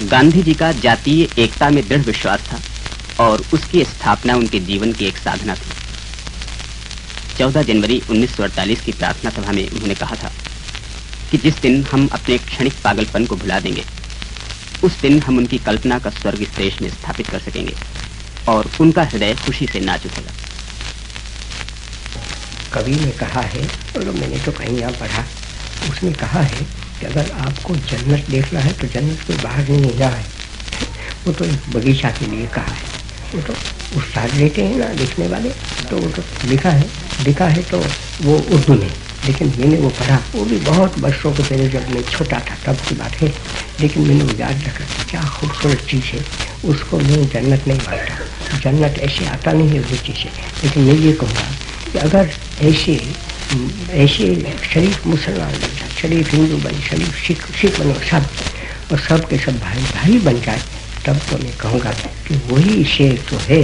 गांधी जी का जातीय एकता में दृढ़ विश्वास था और उसकी स्थापना उनके जीवन की एक साधना थी। 14 जनवरी 1948 की प्रार्थना सभा में उन्होंने कहा था कि जिस दिन हम अपने क्षणिक पागलपन को भुला देंगे, उस दिन हम उनकी कल्पना का स्वर्ग इस देश में स्थापित कर सकेंगे और उनका हृदय खुशी से नाच उठेगा। कवि ने कहा है, और मैंने तो कहीं यहाँ पढ़ा, उसने कहा है कि अगर आपको जन्नत देखना है तो जन्नत कोई बाहर नहीं जा है, वो तो एक बगीचा के लिए कहा है। वो तो उस्ताद लेते हैं ना देखने वाले, तो वो तो लिखा है तो वो उर्दू में, लेकिन मैंने वो पढ़ा, वो भी बहुत वर्षों के पहले जब मैं छोटा था तब की बात है, लेकिन मैंने वो याद रखा क्या खूबसूरत चीज़ है। उसको मैं जन्नत नहीं मानता, जन्नत ऐसे आता नहीं है वो चीज़ है, लेकिन मैं ये कहूँगा कि अगर ऐसे शरीफ मुसलमान बन जाए, शरीफ हिंदू बने, शरीफ सिख बनो, सब और सब के सब भाई बन जाए, तब तो मैं कहूँगा कि वही शेर तो है,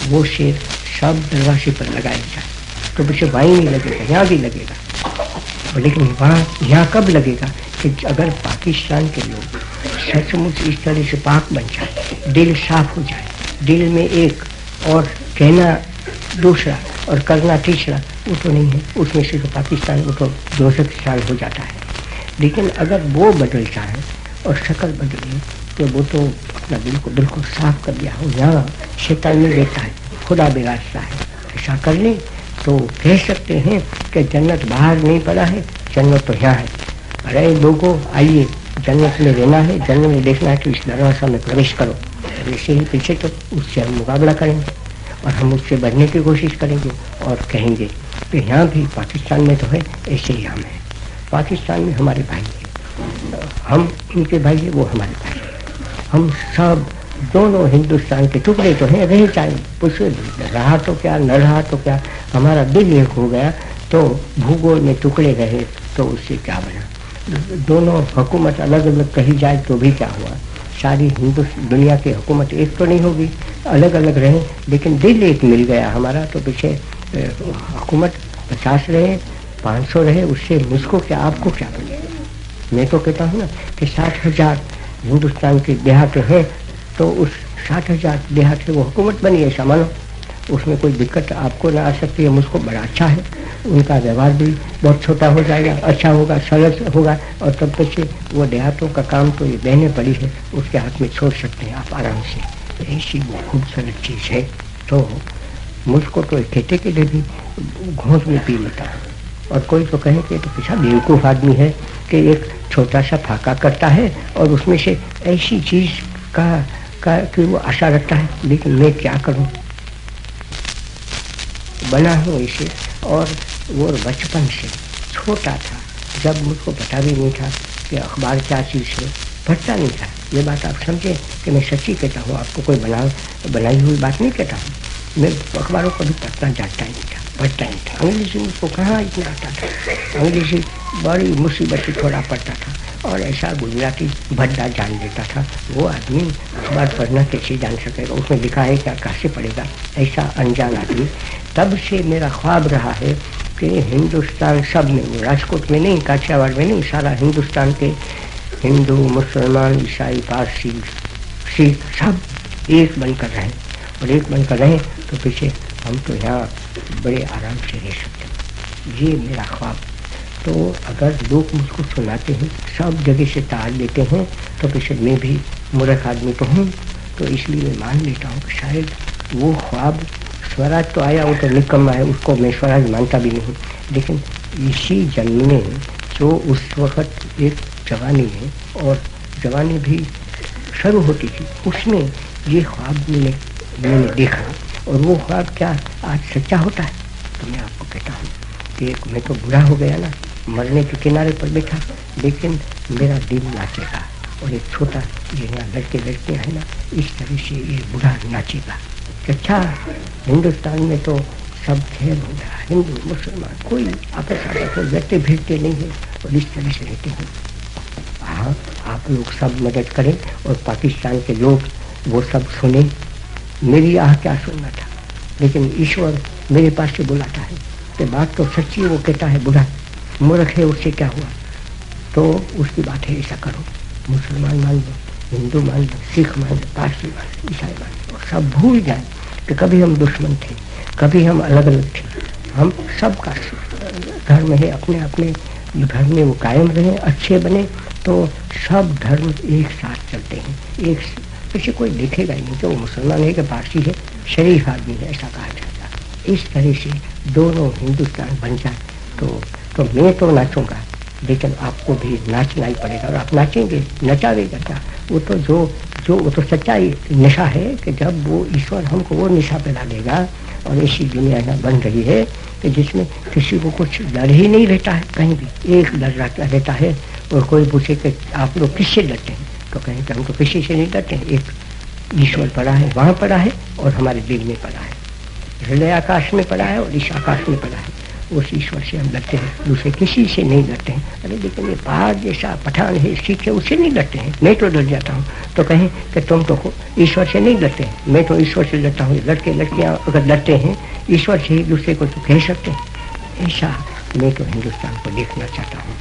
वो शेर सब दरवाजे पर लगाया जाए तो पीछे वहीं नहीं लगेगा, यहाँ भी लगेगा। लेकिन वहाँ यहाँ कब लगेगा कि अगर पाकिस्तान के लोग सचमुच इस तरह से पाक बन जाए, दिल साफ हो जाए, दिल में एक और कहना दूसरा और करना तीसरा, वो तो नहीं है, उसमें से तो पाकिस्तान वो तो दोषक साल हो जाता है। लेकिन अगर वो बदलता है और शक्ल बदले तो वो तो अपना दिल को बिल्कुल साफ कर दिया हो, यहाँ शैतान नहीं देता है, खुदा बिगाड़ता है। ऐसा कर ले तो कह सकते हैं कि जन्नत बाहर नहीं पड़ा है, जन्नत तो यहाँ है। अरे लोगों आइए, जन्नत में रहना है, जन्नत में देखना है तो इस दरवाजा में प्रवेश करो। ऐसे ही पीछे तो उससे हम मुकाबला करेंगे और हम उससे बढ़ने की कोशिश करेंगे और कहेंगे कि यहाँ भी पाकिस्तान में तो है, ऐसे ही हम हैं। पाकिस्तान में हमारे भाई हैं, हम इनके भाई हैं, वो हमारे भाई हैं। हम सब दोनों हिंदुस्तान के टुकड़े तो हैं, रह जाए, उससे रहा तो क्या न रहा तो क्या, हमारा दिल एक हो गया तो भूगोल में टुकड़े रहे तो उससे क्या बना। दोनों हुकूमत अलग अलग कही जाए तो भी क्या हुआ, सारी दुनिया की हुकूमत एक तो नहीं होगी, अलग अलग रहे, लेकिन दिल एक मिल गया हमारा, तो पीछे हुकूमत 50 रहे 500 रहे, उससे मुझको क्या आपको क्या बने। मैं तो कहता हूँ ना कि 60,000 हिंदुस्तान के देहात है तो उस 60,000 देहात से वो हुकूमत बनी, ऐसा मानो, उसमें कोई दिक्कत आपको ना आ सकती है, मुझको बड़ा अच्छा है। उनका व्यवहार भी बहुत छोटा हो जाएगा, अच्छा होगा, सरल होगा, और तब तक से वो देहातों का काम तो ये बहने पड़ी है, उसके हाथ में छोड़ सकते हैं आप आराम से। ऐसी वो खूबसूरत चीज़ है, तो मुझको तो कहते के लिए भी घोंस में पी लेता हूँ। और कोई तो कहे कि तो पिछा बेवकूफ़ आदमी है कि एक छोटा सा फाका करता है और उसमें से ऐसी चीज़ का कि वो आशा रखता है, लेकिन मैं क्या करूं, बना हूँ इसे। और वो बचपन से छोटा था जब मुझको पता भी नहीं था कि अखबार क्या चीज़ है, पढ़ता नहीं था। ये बात आप समझे कि मैं सच्ची कहता हूँ, आपको कोई बनाई हुई बात नहीं कहता हूँ। मैं अखबारों को भी पढ़ना जानता ही नहीं था, पढ़ता ही था। अंग्रेजी मुझको कहाँ इतना आता था, अंग्रेजी बड़ी मुसीबत से थोड़ा पढ़ता था, और ऐसा गुजराती भद्दा जान लेता था। वो आदमी अखबार पढ़ना कैसे जान सकेगा, उसमें लिखा है क्या, कैसे पढ़ेगा, ऐसा अनजान आदमी। तब से मेरा ख्वाब रहा है कि हिंदुस्तान सब में, राजकोट में नहीं, काठियावाड़ में नहीं, सारा हिंदुस्तान के हिंदू मुसलमान ईसाई पारसी सिख सब एक बनकर रहें, और एक बनकर रहें तो पीछे हम तो यहाँ बड़े आराम से रह सकते। ये मेरा ख्वाब। तो अगर लोग मुझको सुनाते हैं, सब जगह से ताल लेते हैं, तो पीछे मैं भी मूर्ख आदमी तो हूँ, तो इसलिए मैं मान लेता हूँ कि शायद वो ख्वाब, स्वराज तो आया, वो तो निकम्मा है, उसको मैं स्वराज मानता भी नहीं, लेकिन इसी जन्म में जो उस वक़्त एक जवानी है और जवानी भी शुरू होती थी, उसमें ये ख्वाब मैंने देखा, और वो ख्वाब क्या आज सच्चा होता है। तो मैं आपको कहता हूँ कि मैं तो बुरा हो गया ना, मरने के किनारे पर बैठा, लेकिन मेरा दिल नाचेगा, और एक छोटा ये यहाँ लड़के लड़कियाँ हैं ना, इस तरह से ये बुढ़ा नाचेगा कि अच्छा हिंदुस्तान में तो सब खेल हो गया, हिंदू मुसलमान कोई आपस में लड़ते भिड़ते नहीं है, और इस तरह से रहते हैं। हाँ, आप लोग सब मदद करें और पाकिस्तान के लोग वो सब सुने। मेरी आह क्या सुनना था, लेकिन ईश्वर मेरे पास से बुलाता है कि बात तो सच्ची, वो कहता है बुढ़ा मूर्ख है, उससे क्या हुआ, तो उसकी बात है ऐसा करो, मुसलमान मान लो, हिंदू मान लो, सिख मान लो, पारसी मान लो, ईसाई मान लो, और सब भूल जाए कि कभी हम दुश्मन थे, कभी हम अलग अलग थे। हम सबका धर्म है, अपने अपने धर्म में वो कायम रहे, अच्छे बने, तो सब धर्म एक साथ चलते हैं। एक किसी कोई देखेगा ही नहीं कि वो मुसलमान है कि पारसी है, शरीफ आदमी है, ऐसा कहा जाता। इस तरह से दोनों हिंदुस्तान बन जाए तो मैं तो नाचूंगा, लेकिन आपको भी नाचना ही पड़ेगा। और आप नाचेंगे, नचावेगा क्या? वो तो सच्चाई नशा है कि जब वो ईश्वर हमको वो नशा पिला देगा। और ऐसी दुनिया यहाँ बन रही है कि जिसमें किसी को कुछ डर ही नहीं रहता है, कहीं भी एक डर रहता है। और कोई पूछे कि आप लोग किससे डरते हैं, तो कहें कि हम तो किसी से नहीं डरते हैं, एक ईश्वर पड़ा है, वहाँ पड़ा है, और हमारे दिल में पड़ा है, हृदय आकाश में पड़ा है और इस आकाश में पड़ा है। उस ईश्वर से हम डरते हैं, दूसरे किसी से नहीं डरते हैं। अरे लेकिन ये पहाड़ जैसा पठान है, सिख है, उससे नहीं डरते हैं, मैं तो डर जाता हूँ। तो कहें कि तुम तो ईश्वर से नहीं डरते हैं, मैं तो ईश्वर से डरता हूँ। लड़के लड़कियाँ अगर डरते हैं ईश्वर से ही, दूसरे को तो कह सकते हैं। ऐसा मैं तो हिंदुस्तान को देखना चाहता हूँ।